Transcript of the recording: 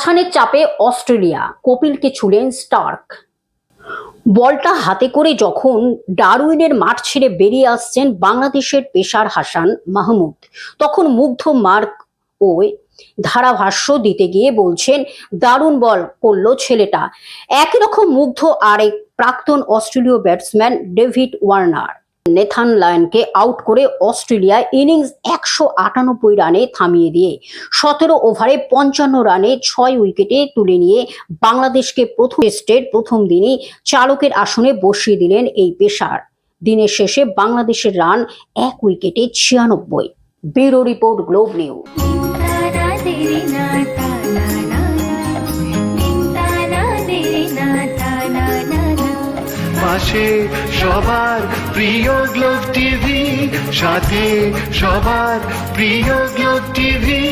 হাসানের চাপে Australia, কপিলকে ছুঁলেন Starc. বলটা হাতে করে যখন ডারউইনের মাঠ ছেড়ে বেরিয়ে আসছেন বাংলাদেশের পেসার হাসান মাহমুদ, তখন মুগ্ধ মার্ক ও ধারাভাষ্য দিতে গিয়ে বলছেন, দারুণ বল করলো ছেলেটা। একই রকম মুগ্ধ আরেক প্রাক্তন অস্ট্রেলীয় ব্যাটসম্যান ডেভিড ওয়ার্নার। নেথান লায়নকে আউট করে অস্ট্রেলিয়া ইনিংস 198 রানে থামিয়ে দিয়ে 17 ওভারে 55 রানে 6 উইকেটে তুলে নিয়ে বাংলাদেশকে প্রথম টেস্টের প্রথম দিনই চালকের আসনে বসিয়ে দিলেন এই পেসার। দিনের শেষে বাংলাদেশের রান 1 উইকেটে 96। Bureau report, globe news. পাশে সবার প্রিয় গ্লোব টিভি, সাথে সবার প্রিয় গ্লোব টিভি।